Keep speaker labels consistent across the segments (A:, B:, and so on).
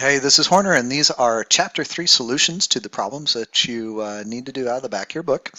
A: Hey, this is Horner, and these are Chapter 3 solutions to the problems that you need to do out of the back of your book.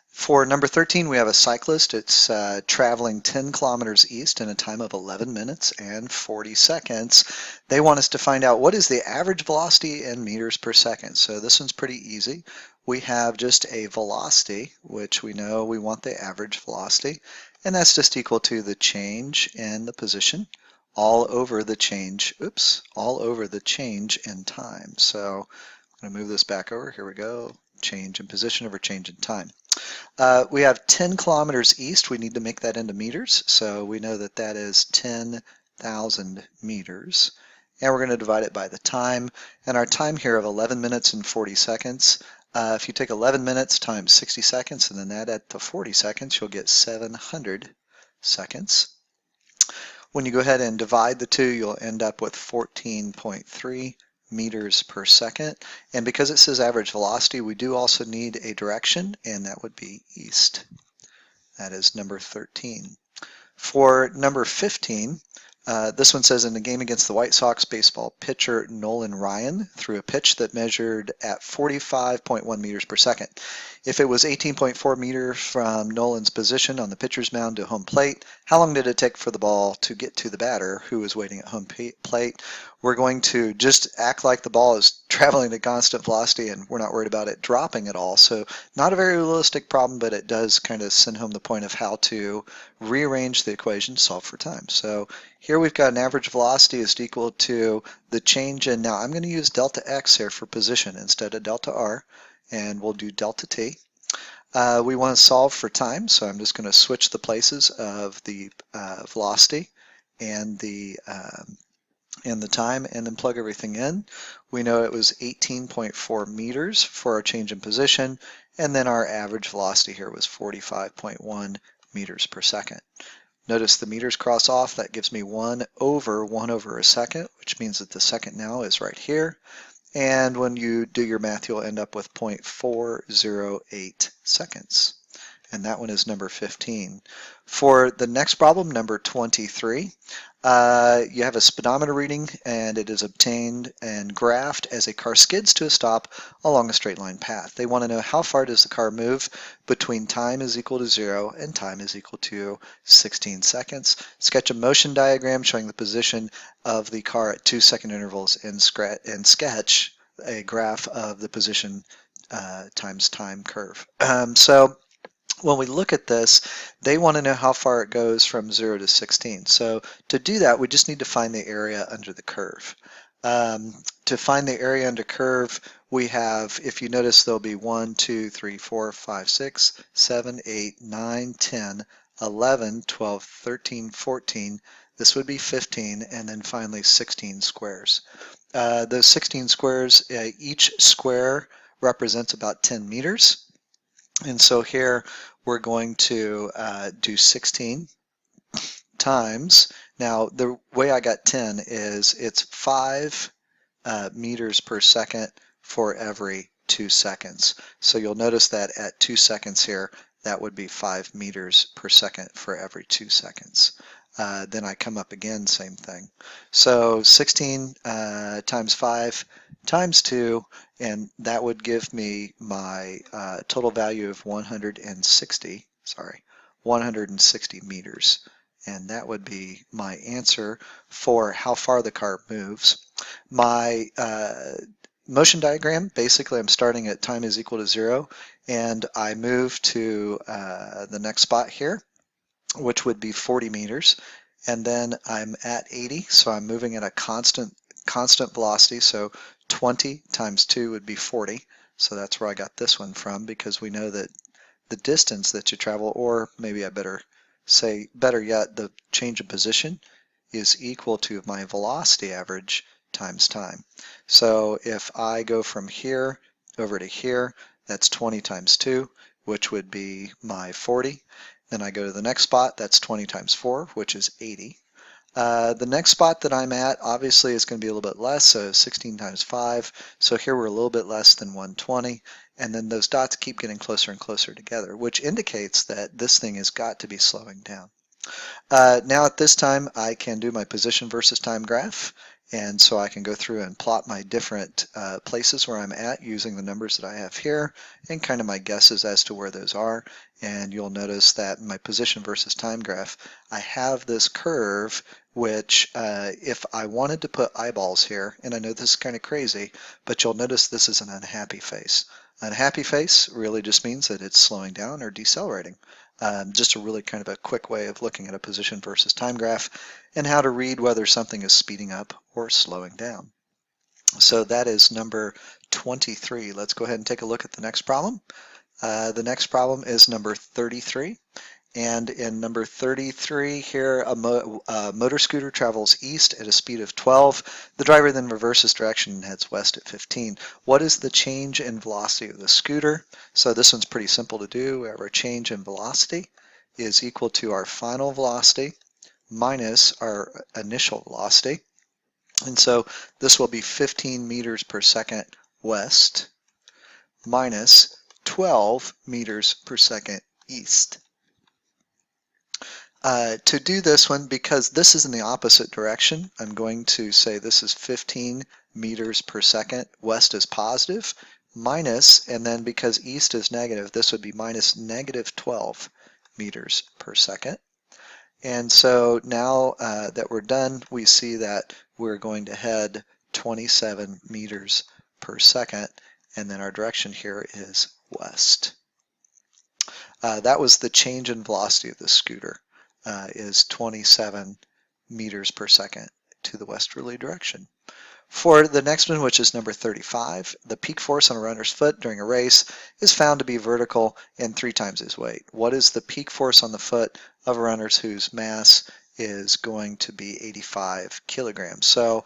A: For number 13, we have a cyclist. It's traveling 10 kilometers east in a time of 11 minutes and 40 seconds. They want us to find out what is the average velocity in meters per second. So this one's pretty easy. We have just a velocity, which we know we want the average velocity, and that's just equal to the change in the position all over the change, all over the change in time. So I'm going to move this back over. Here we go. Change in position over change in time. We have 10 kilometers east. We need to make that into meters. So we know that that is 10,000 meters. And we're going to divide it by the time. And our time here of 11 minutes and 40 seconds. If you take 11 minutes times 60 seconds and then add that to 40 seconds, you'll get 700 seconds. When you go ahead and divide the two, you'll end up with 14.3 meters per second. And because it says average velocity, we do also need a direction, and that would be east. That is number 13. For number 15, this one says in the game against the White Sox, baseball pitcher Nolan Ryan threw a pitch that measured at 45.1 meters per second. If it was 18.4 meters from Nolan's position on the pitcher's mound to home plate, how long did it take for the ball to get to the batter who was waiting at home plate? We're going to just act like the ball is traveling at constant velocity and we're not worried about it dropping at all. So not a very realistic problem, but it does kind of send home the point of how to rearrange the equation to solve for time. So here we've got an average velocity is equal to the change in, now I'm going to use delta x here for position instead of delta r, and we'll do delta t. We want to solve for time, so I'm just going to switch the places of the velocity and the time, and then plug everything in. We know it was 18.4 meters for our change in position, and then our average velocity here was 45.1 meters per second. Notice the meters cross off. That gives me 1 over a second, which means that the second now is right here. And when you do your math, you'll end up with 0.408 seconds. And that one is number 15. For the next problem, number 23, you have a speedometer reading, and it is obtained and graphed as a car skids to a stop along a straight line path. They want to know how far does the car move between time is equal to 0 and time is equal to 16 seconds. Sketch a motion diagram showing the position of the car at 2-second intervals and sketch a graph of the position times time curve. So when we look at this, they want to know how far it goes from 0 to 16. So to do that, we just need to find the area under the curve. To find the area under curve, we have, if you notice, there'll be 1, 2, 3, 4, 5, 6, 7, 8, 9, 10, 11, 12, 13, 14. This would be 15, and then finally 16 squares. Those 16 squares, each square represents about 10 meters. And so here we're going to do 16 times. Now the way I got 10 is it's 5 meters per second for every 2 seconds. So you'll notice that at 2 seconds here, that would be 5 meters per second for every 2 seconds. Then I come up again, same thing. So 16 times 5 times 2, and that would give me my total value of 160 meters. And that would be my answer for how far the car moves. My motion diagram, basically I'm starting at time is equal to 0, and I move to the next spot here, which would be 40 meters, and then I'm at 80, so I'm moving at a constant velocity, so 20 times 2 would be 40, so that's where I got this one from, because we know that the distance that you travel, or maybe I better say, better yet, the change of position is equal to my velocity average times time. So if I go from here over to here, that's 20 times 2, which would be my 40. Then I go to the next spot, that's 20 times 4, which is 80. The next spot that I'm at, obviously, is going to be a little bit less, so 16 times 5. So here we're a little bit less than 120. And then those dots keep getting closer and closer together, which indicates that this thing has got to be slowing down. Now at this time, I can do my position versus time graph. And so I can go through and plot my different places where I'm at using the numbers that I have here and kind of my guesses as to where those are. And you'll notice that in my position versus time graph, I have this curve which if I wanted to put eyeballs here, and I know this is kind of crazy, but you'll notice this is an unhappy face. Unhappy face really just means that it's slowing down or decelerating. Just a really kind of a quick way of looking at a position versus time graph and how to read whether something is speeding up or slowing down. So that is number 23. Let's go ahead and take a look at the next problem. The next problem is number 33. And in number 33 here, a motor scooter travels east at a speed of 12. The driver then reverses direction and heads west at 15. What is the change in velocity of the scooter? So this one's pretty simple to do. We have our change in velocity is equal to our final velocity minus our initial velocity. And so this will be 15 meters per second west minus 12 meters per second east. To do this one, because this is in the opposite direction, I'm going to say this is 15 meters per second, west is positive, minus, and then because east is negative, this would be minus negative 12 meters per second. And so now that we're done, we see that we're going to head 27 meters per second, and then our direction here is west. That was the change in velocity of the scooter. Is 27 meters per second to the westerly direction. For the next one, which is number 35, the peak force on a runner's foot during a race is found to be vertical and 3 times his weight. What is the peak force on the foot of a runner whose mass is going to be 85 kilograms? So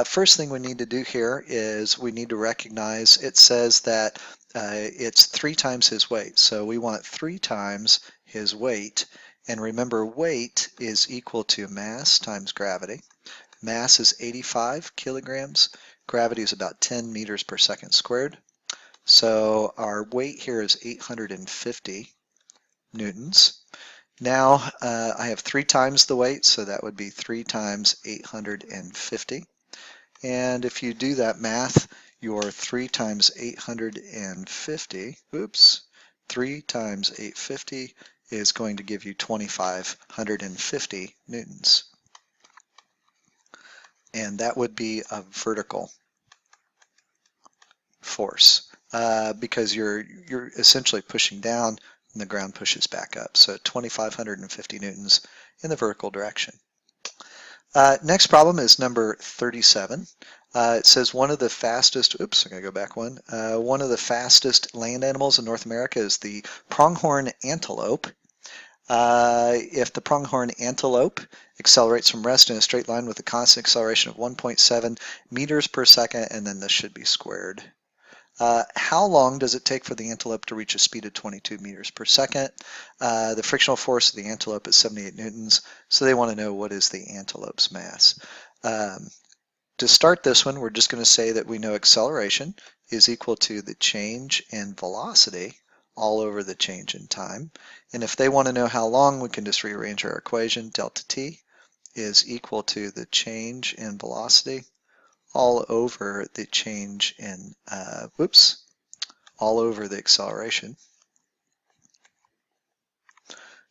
A: first thing we need to do here is we need to recognize it says that it's 3 times his weight. So we want 3 times his weight. And remember, weight is equal to mass times gravity. Mass is 85 kilograms. Gravity is about 10 meters per second squared. So our weight here is 850 newtons. Now I have 3 times the weight, so that would be 3 times 850. And if you do that math, your 3 times 850, 3 times 850 is going to give you 2,550 newtons. And that would be a vertical force because you're essentially pushing down and the ground pushes back up. So 2,550 newtons in the vertical direction. Next problem is number 37. It says one of the fastest, I gotta go back one. One of the fastest land animals in North America is the pronghorn antelope. If the pronghorn antelope accelerates from rest in a straight line with a constant acceleration of 1.7 meters per second, and then this should be squared. How long does it take for the antelope to reach a speed of 22 meters per second? The frictional force of the antelope is 78 newtons, so they want to know what is the antelope's mass. To start this one, we're just going to say that we know acceleration is equal to the change in velocity all over the change in time. And if they want to know how long, we can just rearrange our equation. Delta t is equal to the change in velocity all over the change in, all over the acceleration.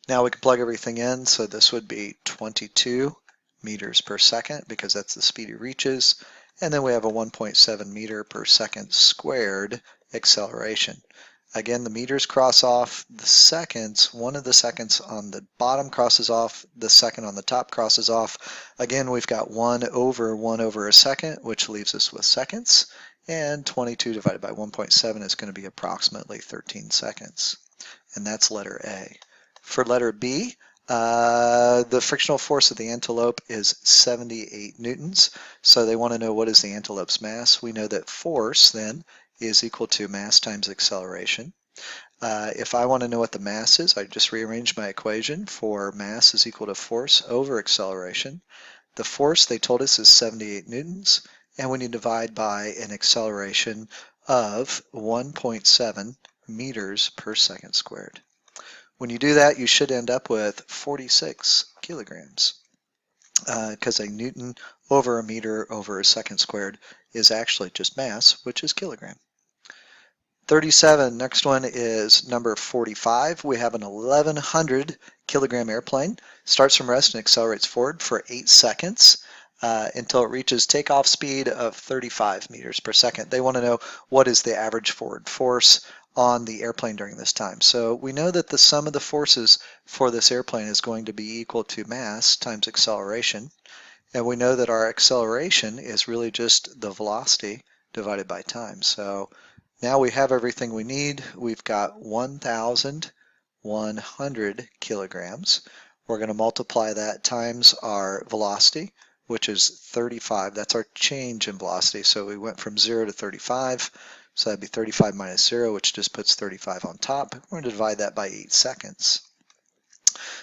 A: Now we can plug everything in, so this would be 22 meters per second because that's the speed he reaches. And then we have a 1.7 meter per second squared acceleration. Again, the meters cross off, the seconds, one of the seconds on the bottom crosses off, the second on the top crosses off. Again, we've got 1 over a second, which leaves us with seconds, and 22 divided by 1.7 is going to be approximately 13 seconds. And that's letter A. For letter B, the frictional force of the antelope is 78 newtons, so they want to know what is the antelope's mass. We know that force, then, is equal to mass times acceleration. If I want to know what the mass is, I just rearrange my equation for mass is equal to force over acceleration. The force they told us is 78 newtons, and when you divide by an acceleration of 1.7 meters per second squared. When you do that, you should end up with 46 kilograms because a newton over a meter over a second squared is actually just mass, which is kilogram. 37, next one is number 45. We have an 1100 kilogram airplane. Starts from rest and accelerates forward for 8 seconds until it reaches takeoff speed of 35 meters per second. They want to know what is the average forward force on the airplane during this time. So we know that the sum of the forces for this airplane is going to be equal to mass times acceleration. And we know that our acceleration is really just the velocity divided by time. So now we have everything we need. We've got 1,100 kilograms. We're going to multiply that times our velocity, which is 35. That's our change in velocity. So we went from 0 to 35. So that'd be 35 minus 0, which just puts 35 on top. We're going to divide that by 8 seconds.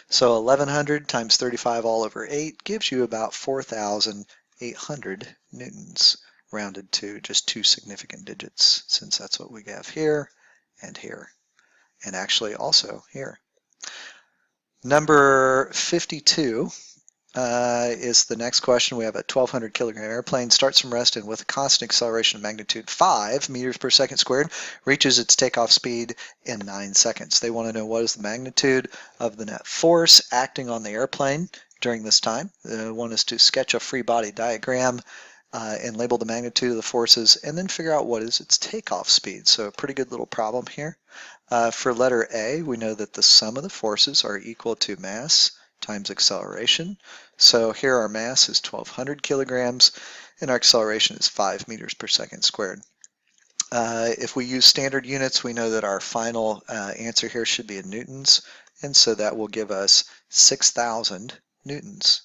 A: So 1100 times 35 all over 8 gives you about 4,800 newtons, rounded to just 2 significant digits, since that's what we have here, and actually also here. Number 52 is the next question. We have a 1,200 kilogram airplane, starts from rest and with a constant acceleration of magnitude 5 meters per second squared, reaches its takeoff speed in 9 seconds. They want to know what is the magnitude of the net force acting on the airplane during this time. They want us to sketch a free body diagram and label the magnitude of the forces, and then figure out what is its takeoff speed. So a pretty good little problem here. For letter A, we know that the sum of the forces are equal to mass times acceleration. So here our mass is 1,200 kilograms, and our acceleration is 5 meters per second squared. If we use standard units, we know that our final answer here should be in newtons, and so that will give us 6,000 newtons.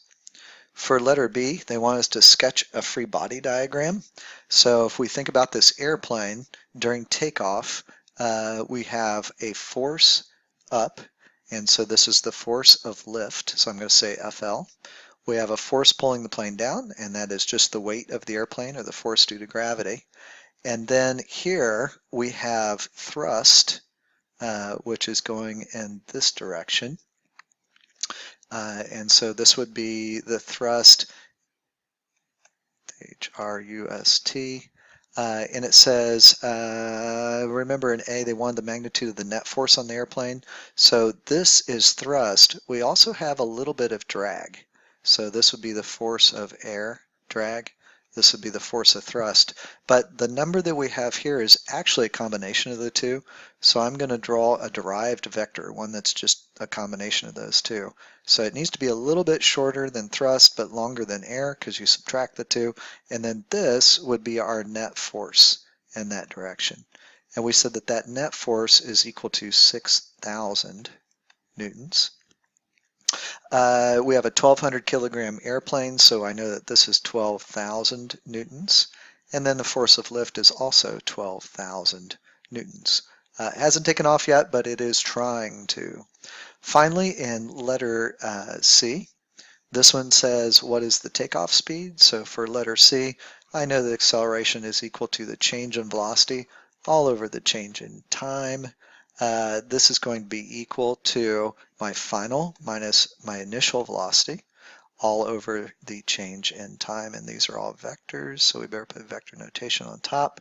A: For letter B, they want us to sketch a free body diagram. So if we think about this airplane during takeoff, we have a force up, and so this is the force of lift, so I'm going to say FL. We have a force pulling the plane down, and that is just the weight of the airplane, or the force due to gravity. And then here we have thrust, which is going in this direction. And so this would be the thrust, H-R-U-S-T, and it says, remember in A they wanted the magnitude of the net force on the airplane. So this is thrust. We also have a little bit of drag. So this would be the force of air, drag. This would be the force of thrust. But the number that we have here is actually a combination of the two. So I'm going to draw a derived vector, one that's just a combination of those two. So it needs to be a little bit shorter than thrust, but longer than air, because you subtract the two. And then this would be our net force in that direction. And we said that that net force is equal to 6,000 newtons. We have a 1,200 kilogram airplane, so I know that this is 12,000 newtons. And then the force of lift is also 12,000 newtons. It hasn't taken off yet, but it is trying to. Finally, in letter C, this one says, what is the takeoff speed? So for letter C, I know that acceleration is equal to the change in velocity all over the change in time. This is going to be equal to my final minus my initial velocity all over the change in time, and these are all vectors, so we better put vector notation on top.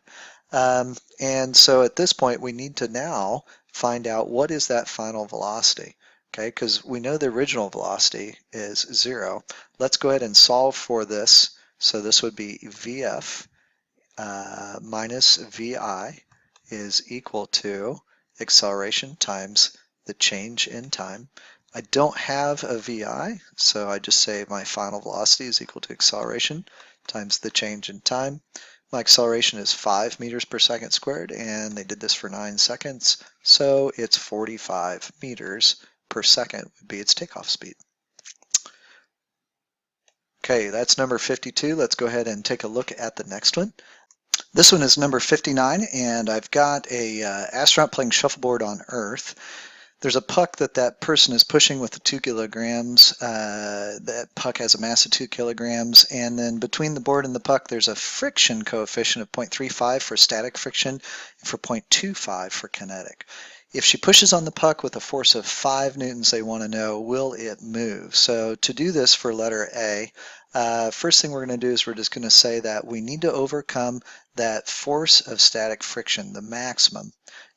A: And so at this point we need to now find out what is that final velocity, okay, because we know the original velocity is 0. Let's go ahead and solve for this. So this would be VF minus VI is equal to acceleration times the change in time. I don't have a VI, so I just say my final velocity is equal to acceleration times the change in time. My acceleration is 5 meters per second squared, and they did this for 9 seconds, so it's 45 meters per second would be its takeoff speed. Okay, that's number 52. Let's go ahead and take a look at the next one. This one is number 59, and I've got a astronaut playing shuffleboard on Earth. There's a puck that person is pushing with the 2 kilograms. That puck has a mass of 2 kilograms, and then between the board and the puck there's a friction coefficient of 0.35 for static friction and for 0.25 for kinetic. If she pushes on the puck with a force of 5 newtons, they want to know, will it move? So to do this for letter A, first thing we're going to do is we're just going to say that we need to overcome that force of static friction, the maximum,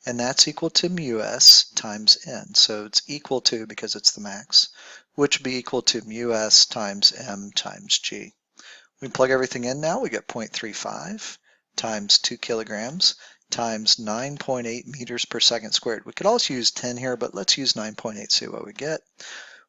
A: and that's equal to mu s times n. So it's equal to, because it's the max, which would be equal to mu s times m times g. We plug everything in now, we get 0.35 times 2 kilograms times 9.8 meters per second squared. We could also use 10 here, but let's use 9.8, see what we get.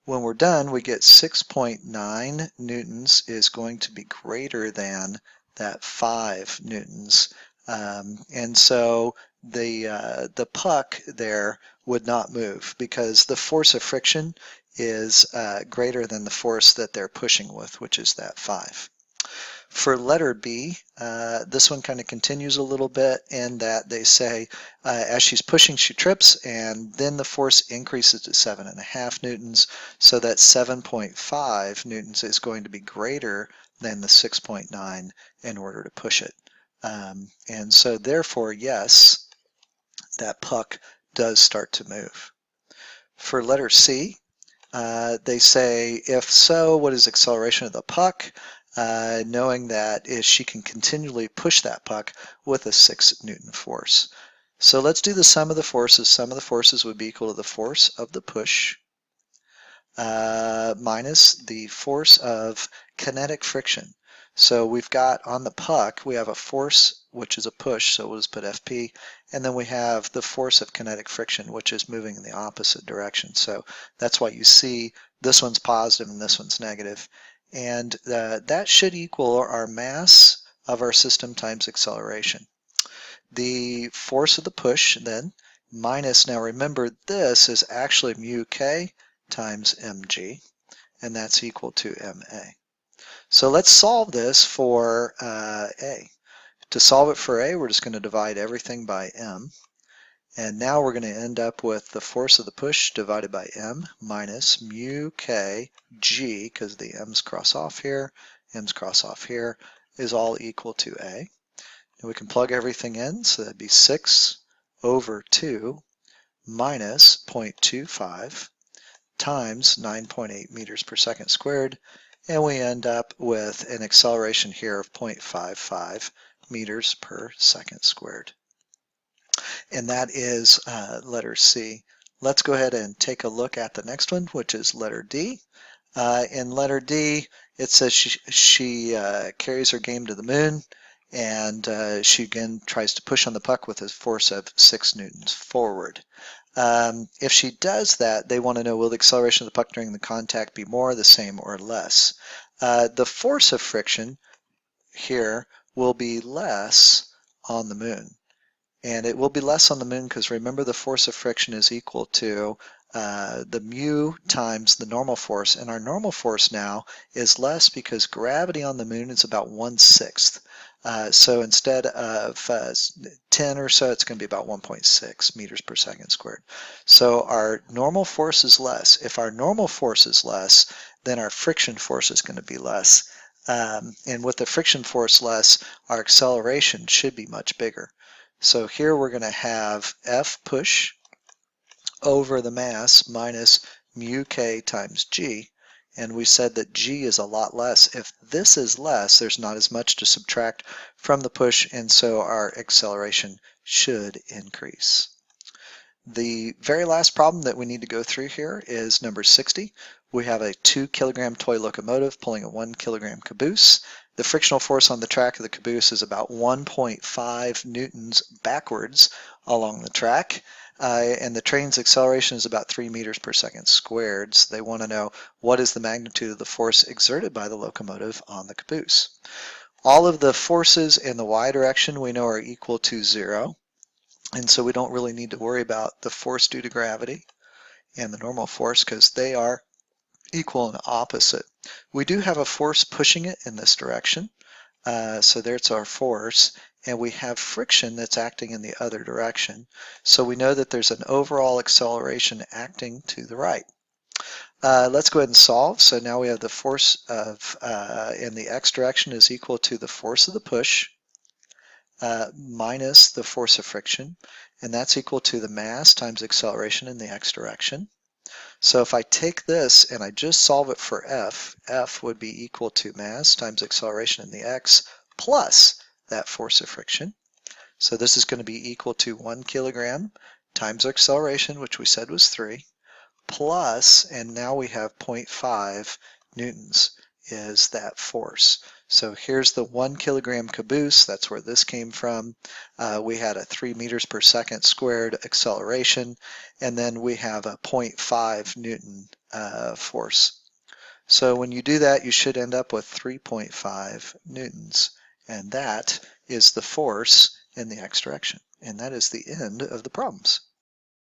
A: When we're done, we get 6.9 newtons is going to be greater than that 5 newtons. And so the puck there would not move because the force of friction is greater than the force that they're pushing with, which is that 5. For letter B, this one kind of continues a little bit in that they say as she's pushing, she trips, and then the force increases to 7.5 newtons, so that 7.5 newtons is going to be greater than the 6.9 in order to push it. And so therefore, yes, that puck does start to move. For letter C, they say, if so, what is acceleration of the puck? Knowing that she can continually push that puck with a 6 Newton force. So let's do the sum of the forces. Sum of the forces would be equal to the force of the push minus the force of kinetic friction. So we've got on the puck, we have a force, which is a push, so we'll just put FP, and then we have the force of kinetic friction, which is moving in the opposite direction. So that's why you see this one's positive and this one's negative. And that should equal our mass of our system times acceleration. The force of the push then minus, now remember this is actually mu k times mg, and that's equal to ma. So let's solve this for A. To solve it for A, we're just going to divide everything by m. And now we're going to end up with the force of the push divided by m minus mu k g, because the m's cross off here, m's cross off here, is all equal to A. And we can plug everything in, so that'd be 6 over 2 minus 0.25 times 9.8 meters per second squared, and we end up with an acceleration here of 0.55 meters per second squared. And that is letter C. Let's go ahead and take a look at the next one, which is letter D. In letter D, it says she carries her game to the moon, and she again tries to push on the puck with a force of 6 newtons forward. If she does that, they want to know, will the acceleration of the puck during the contact be more, the same, or less? The force of friction here will be less on the moon. And it will be less on the moon because remember the force of friction is equal to the mu times the normal force. And our normal force now is less because gravity on the moon is about 1/6. So instead of 10 or so, it's going to be about 1.6 meters per second squared. So our normal force is less. If our normal force is less, then our friction force is going to be less. And with the friction force less, our acceleration should be much bigger. So here we're going to have F push over the mass minus mu k times g, and we said that g is a lot less. If this is less, there's not as much to subtract from the push, and so our acceleration should increase. The very last problem that we need to go through here is number 60. We have a 2 kilogram toy locomotive pulling a 1 kilogram caboose. The frictional force on the track of the caboose is about 1.5 newtons backwards along the track. And the train's acceleration is about 3 meters per second squared. So they want to know, what is the magnitude of the force exerted by the locomotive on the caboose? All of the forces in the y direction we know are equal to 0. And so we don't really need to worry about the force due to gravity and the normal force because they are equal and opposite. We do have a force pushing it in this direction. So there's our force. And we have friction that's acting in the other direction. So we know that there's an overall acceleration acting to the right. Let's go ahead and solve. So now we have the force of in the x direction is equal to the force of the push minus the force of friction, and that's equal to the mass times acceleration in the x direction. So if I take this and I just solve it for F would be equal to mass times acceleration in the x plus that force of friction. So this is going to be equal to 1 kilogram times acceleration, which we said was 3, plus, and now we have 0.5 newtons is that force. So here's the 1 kilogram caboose, that's where this came from. We had a 3 meters per second squared acceleration, and then we have a 0.5 newton force. So when you do that, you should end up with 3.5 newtons, and that is the force in the x direction. And that is the end of the problems.